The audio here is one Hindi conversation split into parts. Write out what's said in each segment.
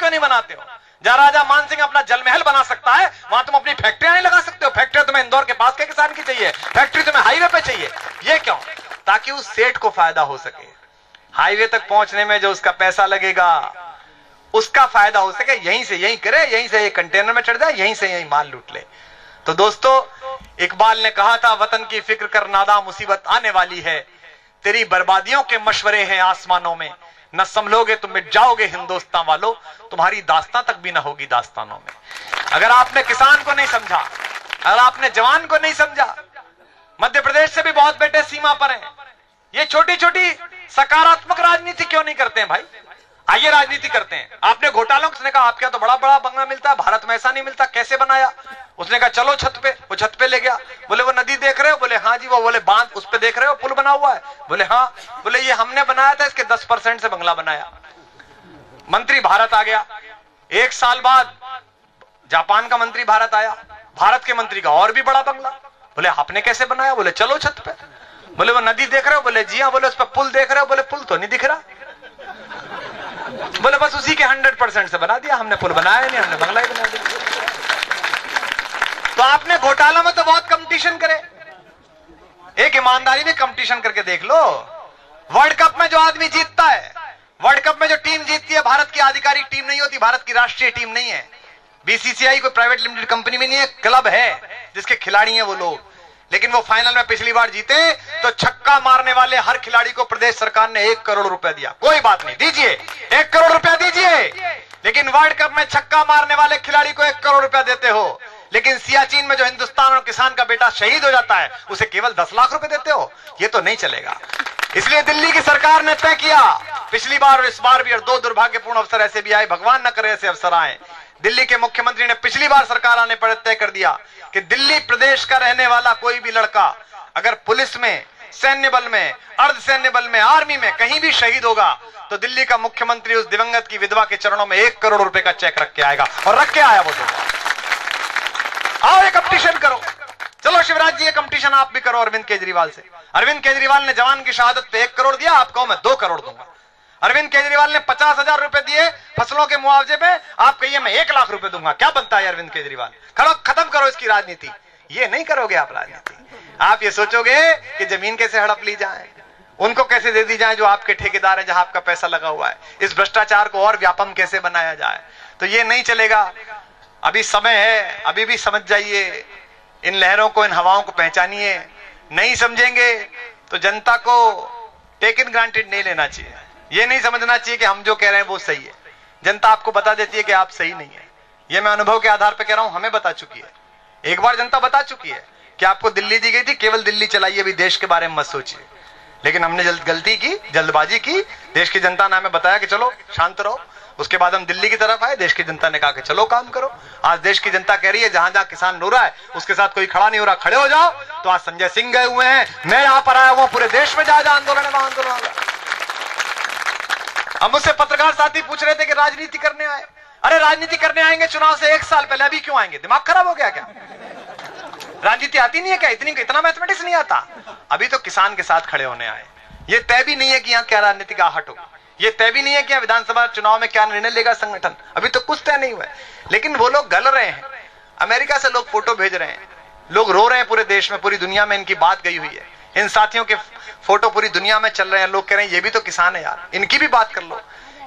क्यों नहीं बनाते हो? जहां राजा मानसिंह अपना जल महल बना सकता है, वहां तुम अपनी फैक्ट्रियां नहीं लगा सकते हो। फैक्ट्री तुम्हें इंदौर के पास के किसान की चाहिए, फैक्ट्री तुम्हें हाईवे पे चाहिए। ये क्यों? ताकि उस सेठ को फायदा हो सके, हाईवे तक पहुंचने में जो उसका पैसा लगेगा उसका फायदा हो सके। यहीं से यहीं करे, यहीं से ये कंटेनर में चढ़ जाए, यहीं से यहीं माल लूट ले। तो दोस्तों, इकबाल ने कहा था, वतन की फिक्र कर नादा, मुसीबत आने वाली है। तेरी बर्बादियों के मशवरे हैं आसमानों में, न संभलोगे तो मिट जाओगे हिंदुस्तान वालों, तुम्हारी दास्तां तक भी ना होगी दास्तानों में। अगर आपने किसान को नहीं समझा, अगर आपने जवान को नहीं समझा, मध्य प्रदेश से भी बहुत बेटे सीमा पर हैं। ये छोटी छोटी सकारात्मक राजनीति क्यों नहीं करते हैं भाई? आइए राजनीति करते हैं। आपने घोटालों उसने कहा आपके यहाँ तो बड़ा बड़ा बंगला मिलता है, भारत में ऐसा नहीं मिलता, कैसे बनाया? उसने कहा चलो छत पे, वो छत पे ले गया। बोले वो नदी देख रहे हो? बोले हाँ जी। वो बोले बांध उस पे देख रहे हो, पुल बना हुआ है? बोले हाँ। बोले ये हमने बनाया था, इसके 10% से बंगला बनाया। मंत्री भारत आ गया। 1 साल बाद जापान का मंत्री भारत आया, भारत के मंत्री का और भी बड़ा बंगला। बोले आपने कैसे बनाया? बोले चलो छत पे। बोले वो नदी देख रहे हो? बोले जी हाँ। बोले उस पर पुल देख रहे हो? बोले पुल तो नहीं दिख रहा। बोले बस उसी के 100% से बना दिया हमने, पुल बनाया नहीं, हमने बंगला ही बना दिया। तो आपने घोटालों में तो बहुत कंपटीशन करे, एक ईमानदारी में कंपटीशन करके देख लो। वर्ल्ड कप में जो आदमी जीतता है, वर्ल्ड कप में जो टीम जीतती है, भारत की आधिकारिक टीम नहीं होती, भारत की राष्ट्रीय टीम नहीं है। बीसीसीआई कोई प्राइवेट लिमिटेड कंपनी में नहीं है, क्लब है जिसके खिलाड़ी हैं वो लोग। लेकिन वो फाइनल में पिछली बार जीते तो छक्का मारने वाले हर खिलाड़ी को प्रदेश सरकार ने 1 करोड़ रुपया दिया। कोई बात नहीं, दीजिए 1 करोड़ रुपया दीजिए। लेकिन वर्ल्ड कप में छक्का मारने वाले खिलाड़ी को 1 करोड़ रुपया देते हो, लेकिन सियाचिन में जो हिंदुस्तान और किसान का बेटा शहीद हो जाता है उसे केवल 10 लाख रुपए देते हो। ये तो नहीं चलेगा। इसलिए दिल्ली की सरकार ने तय किया, पिछली बार और इस बार भी, और 2 दुर्भाग्यपूर्ण अवसर ऐसे भी आए, भगवान न करे ऐसे अवसर आए। दिल्ली के मुख्यमंत्री ने पिछली बार सरकार आने पर तय कर दिया कि दिल्ली प्रदेश का रहने वाला कोई भी लड़का अगर पुलिस में, सैन्य बल में, अर्धसैन्य बल में, आर्मी में कहीं भी शहीद होगा तो दिल्ली का मुख्यमंत्री उस दिवंगत की विधवा के चरणों में 1 करोड़ रुपए का चेक रख के आएगा, और रख के आया वो। तो आओ ये कंपटीशन करो। चलो शिवराज जी ये कंपटीशन आप भी करो अरविंद केजरीवाल से। अरविंद केजरीवाल ने जवान की शहादत पे 1 करोड़ दिया, आप कहो मैं 2 करोड़ दूंगा। अरविंद केजरीवाल ने 50,000 रुपए दिए फसलों के मुआवजे में, आप कहिए मैं 1 लाख रुपए दूंगा। क्या बनता है अरविंद केजरीवाल? खत्म करो इसकी राजनीति। ये नहीं करोगे आप राजनीति। आप ये सोचोगे कि जमीन कैसे हड़प ली जाए, उनको कैसे दे दी जाए जो आपके ठेकेदार है, जहां आपका पैसा लगा हुआ है, इस भ्रष्टाचार को और व्यापक कैसे बनाया जाए। तो ये नहीं चलेगा। अभी समय है, अभी भी समझ जाइए, इन लहरों को, इन हवाओं को पहचानिए। नहीं समझेंगे तो जनता को टेक इन ग्रांटेड नहीं लेना चाहिए। ये नहीं समझना चाहिए कि हम जो कह रहे हैं वो सही है। जनता आपको बता देती है कि आप सही नहीं है। ये मैं अनुभव के आधार पर कह रहा हूं, हमें बता चुकी है। एक बार जनता बता चुकी है कि आपको दिल्ली दी गई थी, केवल दिल्ली चलाइए, अभी देश के बारे में मत सोचिए। लेकिन हमने गलती की, जल्दबाजी की। देश की जनता ने हमें बताया कि चलो शांत रहो। उसके बाद हम दिल्ली की तरफ आए, देश की जनता ने कहा कि चलो काम करो। आज देश की जनता कह रही है जहां जहां किसान रो रहा है उसके साथ कोई खड़ा नहीं हो रहा, खड़े हो जाओ। तो आज संजय सिंह गए हुए हैं, मैं यहां पर आया हुआ, पूरे देश में जहां जहां आंदोलन है वहां आंदोलन होगा। अब मुझसे पत्रकार साथी पूछ रहे थे कि राजनीति करने आए। अरे राजनीति करने आएंगे चुनाव से 1 साल पहले, अभी क्यों आएंगे? दिमाग खराब हो गया क्या? राजनीति आती नहीं है क्या? इतना मैथमेटिक्स नहीं आता? अभी तो किसान के साथ खड़े होने आए। ये तय भी नहीं है कि यहाँ क्या राजनीतिक आहट हो, ये तय भी नहीं है कि यहाँ विधानसभा चुनाव में क्या निर्णय लेगा संगठन, अभी तो कुछ तय नहीं हुआ है। लेकिन वो लोग गल रहे हैं। अमेरिका से लोग फोटो भेज रहे हैं, लोग रो रहे हैं, पूरे देश में, पूरी दुनिया में इनकी बात गई हुई है। इन साथियों के फोटो पूरी दुनिया में चल रहे हैं। लोग कह रहे हैं ये भी तो किसान है यार, इनकी भी बात कर लो।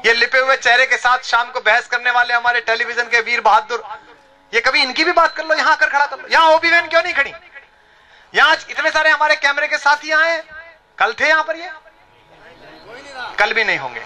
ये लिपे हुए चेहरे के साथ शाम को बहस करने वाले हमारे टेलीविजन के वीर बहादुर, ये कभी इनकी भी बात कर लो, यहां आकर खड़ा कर लो। यहां ओबी वैन क्यों नहीं खड़ी? यहां इतने सारे हमारे कैमरे के साथी आए, कल थे यहां पर, ये कल भी नहीं होंगे।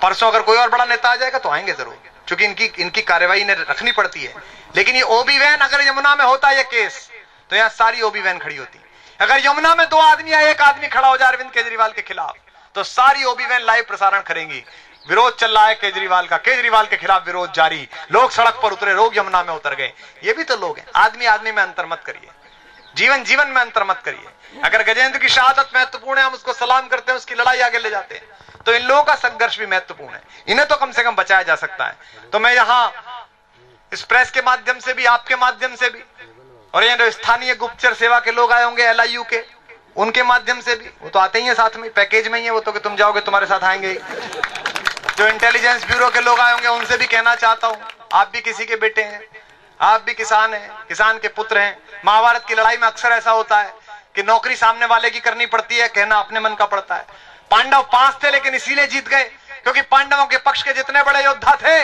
परसों अगर कोई और बड़ा नेता आ जाएगा तो आएंगे जरूर, क्योंकि इनकी कार्यवाही ने रखनी पड़ती है। लेकिन ये ओबी वैन अगर यमुना में होता ये केस, तो यहां सारी ओबी वैन खड़ी होती। अगर यमुना में 2 आदमी या 1 आदमी खड़ा हो जाए अरविंद केजरीवाल के खिलाफ, तो सारी ओबी वैन लाइव प्रसारण करेंगी। विरोध चल रहा है केजरीवाल का, केजरीवाल के खिलाफ विरोध जारी, लोग सड़क पर उतरे, लोग यमुना में उतर गए। ये भी तो लोग हैं। आदमी आदमी में अंतर मत करिए, जीवन जीवन में अंतर मत करिए। अगर गजेंद्र की शहादत महत्वपूर्ण है, हम उसको सलाम करते हैं, उसकी लड़ाई आगे ले जाते हैं, तो इन लोगों का संघर्ष भी महत्वपूर्ण है। इन्हें तो कम से कम बचाया जा सकता है। तो मैं यहाँ इस प्रेस के माध्यम से भी, आपके माध्यम से भी, और ये जो स्थानीय गुप्तचर सेवा के लोग आए होंगे LIU के, उनके माध्यम से भी, वो तो आते ही है साथ में, पैकेज में ही है वो तो, कि तुम जाओगे तुम्हारे साथ आएंगे। जो इंटेलिजेंस ब्यूरो के लोग आए होंगे उनसे भी कहना चाहता हूं, आप भी किसी के बेटे हैं, आप भी किसान हैं, किसान के पुत्र हैं। महाभारत की लड़ाई में अक्सर ऐसा होता है कि नौकरी सामने वाले की करनी पड़ती है, कहना अपने मन का पड़ता है। पांडव 5 थे लेकिन इसीलिए जीत गए क्योंकि पांडवों के पक्ष के जितने बड़े योद्धा थे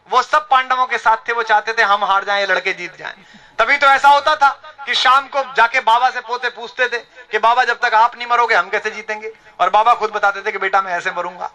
वो सब पांडवों के साथ थे। वो चाहते थे हम हार जाएं, ये लड़के जीत जाएं। तभी तो ऐसा होता था कि शाम को जाके बाबा से पोते पूछते थे कि बाबा जब तक आप नहीं मरोगे हम कैसे जीतेंगे, और बाबा खुद बताते थे कि बेटा मैं ऐसे मरूंगा।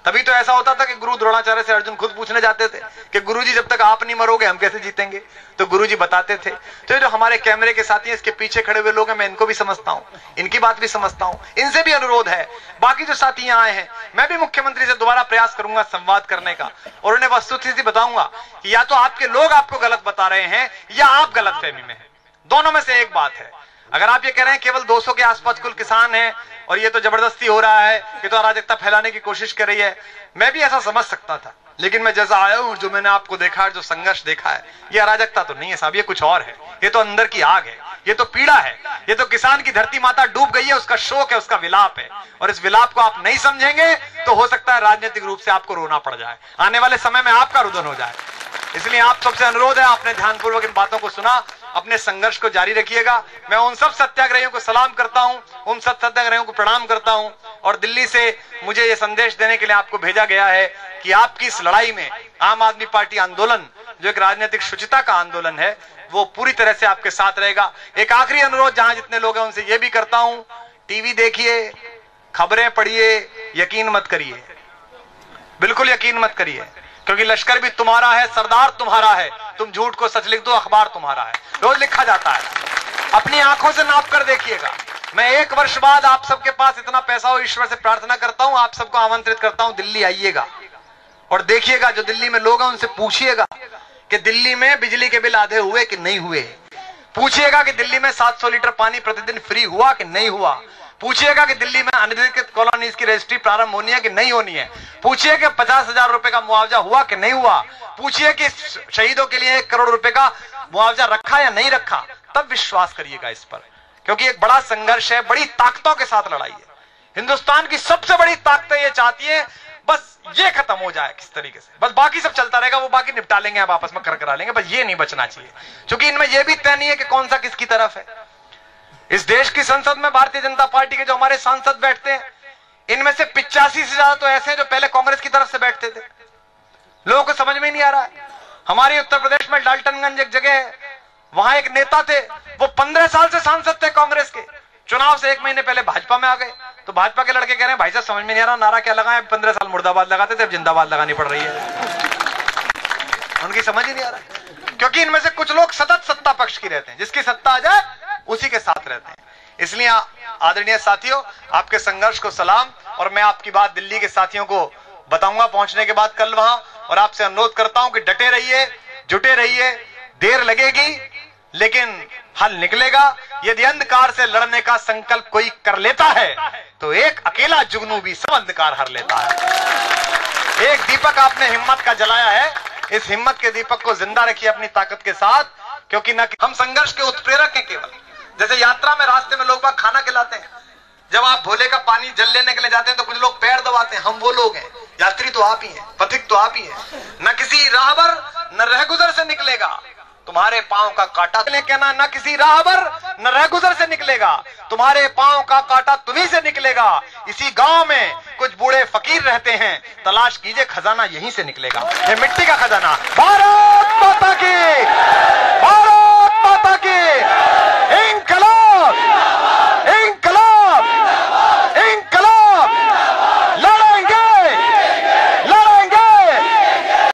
तभी तो ऐसा होता था कि गुरु द्रोणाचार्य से अर्जुन खुद पूछने जाते थे कि गुरुजी जब तक आप नहीं मरोगे हम कैसे जीतेंगे, तो गुरुजी बताते थे। तो ये जो हमारे कैमरे के साथी हैं, इसके पीछे खड़े हुए लोग हैं, मैं इनको भी समझता हूं, इनकी बात भी समझता हूं, इनसे भी अनुरोध है। बाकी जो साथी यहाँ आए हैं, मैं भी मुख्यमंत्री से दोबारा प्रयास करूंगा संवाद करने का और उन्हें वस्तुस्थिति बताऊंगा कि या तो आपके लोग आपको गलत बता रहे हैं या आप गलतफहमी में हैं, दोनों में से एक बात है। अगर आप ये कह रहे हैं केवल 200 के आसपास कुल किसान हैं और ये तो जबरदस्ती हो रहा है, ये तो अराजकता फैलाने की कोशिश कर रही है, मैं भी ऐसा समझ सकता था। लेकिन मैं जैसा आया हूं, जो मैंने आपको देखा है, जो संघर्ष देखा है, ये अराजकता तो नहीं है साहब, ये कुछ और है। ये तो अंदर की आग है, ये तो पीड़ा है, ये तो किसान की धरती माता डूब गई है, उसका शोक है, उसका विलाप है। और इस विलाप को आप नहीं समझेंगे तो हो सकता है राजनीतिक रूप से आपको रोना पड़ जाए, आने वाले समय में आपका रुदन हो जाए। इसलिए आप सबसे अनुरोध है, आपने ध्यानपूर्वक इन बातों को सुना, अपने संघर्ष को जारी रखिएगा। मैं उन सब सत्याग्रहियों को सलाम करता हूं, उन सब सत्याग्रहियों को प्रणाम करता हूं और दिल्ली से मुझे यह संदेश देने के लिए आपको भेजा गया है कि आपकी इस लड़ाई में आम आदमी पार्टी आंदोलन, जो एक राजनीतिक शुचिता का आंदोलन है, वो पूरी तरह से आपके साथ रहेगा। एक आखिरी अनुरोध जहां जितने लोग हैं उनसे यह भी करता हूं, टीवी देखिए, खबरें पढ़िए, यकीन मत करिए, बिल्कुल यकीन मत करिए, क्योंकि लश्कर भी तुम्हारा है, सरदार तुम्हारा है। तुम झूठ को सच लिख दो, अखबार तुम्हारा है, रोज लिखा जाता है। अपनी आंखों से नाप कर देखिएगा। मैं 1 वर्ष बाद आप सबके पास इतना पैसा हो, ईश्वर से प्रार्थना करता हूं, आप सबको आमंत्रित करता हूं, दिल्ली आइएगा और देखिएगा जो दिल्ली में लोग हैं उनसे पूछिएगा कि दिल्ली में बिजली के बिल आधे हुए कि नहीं हुए। पूछिएगा कि दिल्ली में 700 लीटर पानी प्रतिदिन फ्री हुआ कि नहीं हुआ। पूछिएगा कि दिल्ली में अनधिकृत कॉलोनीज की रजिस्ट्री प्रारंभ होनी है कि नहीं होनी है। पूछिए कि 50,000 रुपए का मुआवजा हुआ कि नहीं हुआ। पूछिए कि शहीदों के लिए 1 करोड़ रुपए का मुआवजा रखा या नहीं रखा। तब विश्वास करिएगा इस पर, क्योंकि एक बड़ा संघर्ष है, बड़ी ताकतों के साथ लड़ाई है। हिंदुस्तान की सबसे बड़ी ताकतें ये चाहती है बस ये खत्म हो जाए किस तरीके से, बस बाकी सब चलता रहेगा, वो बाकी निपटा लेंगे, आप आपस में करा लेंगे, बस ये नहीं बचना चाहिए। क्योंकि इनमें यह भी तय नहीं है कि कौन सा किसकी तरफ है। इस देश की संसद में भारतीय जनता पार्टी के जो हमारे सांसद बैठते हैं, इनमें से 85 से ज्यादा तो ऐसे हैं जो पहले कांग्रेस की तरफ से बैठते थे। लोगों को समझ में नहीं आ रहा है। हमारे उत्तर प्रदेश में डाल्टनगंज एक जगह है, वहां एक नेता थे, वो 15 साल से सांसद थे कांग्रेस के, चुनाव से 1 महीने पहले भाजपा में आ गए। तो भाजपा के लड़के कह रहे हैं भाई साहब समझ में नहीं आ रहा, नारा क्या लगाएं, 15 साल मुर्दाबाद लगाते थे, अब जिंदाबाद लगानी पड़ रही है। उनकी समझ ही नहीं आ रहा, क्योंकि इनमें से कुछ लोग सतत सत्ता पक्ष की रहते हैं, जिसकी सत्ता आ जाए उसी के साथ रहते हैं। इसलिए आदरणीय साथियों, आपके संघर्ष को सलाम, और मैं आपकी बात दिल्ली के साथियों को बताऊंगा पहुंचने के बाद कल वहां, और आपसे अनुरोध करता हूं कि डटे रहिए, जुटे रहिए, देर लगेगी लेकिन हल निकलेगा। यदि अंधकार से लड़ने का संकल्प कोई कर लेता है तो एक अकेला जुगनू भी सब अंधकार हर लेता है। एक दीपक आपने हिम्मत का जलाया है, इस हिम्मत के दीपक को जिंदा रखिए अपनी ताकत के साथ, क्योंकि न हम संघर्ष के उत्प्रेरक हैं केवल। जैसे यात्रा में रास्ते में लोग बाग खाना खिलाते हैं, जब आप भोले का पानी जल लेने के लिए जाते हैं तो कुछ लोग पैर दबाते हैं, हम वो लोग हैं। यात्री तो आप ही हैं, पथिक तो आप ही हैं। न किसी राहबर न रहगुजर से निकलेगा तुम्हारे पांव का काटा, कहना न किसी राहबर न रहगुजर से निकलेगा, तुम्हारे पांव का काटा तुम्ही से निकलेगा। इसी गांव में कुछ बूढ़े फकीर रहते हैं, तलाश कीजिए खजाना यहीं से निकलेगा। ये मिट्टी का खजाना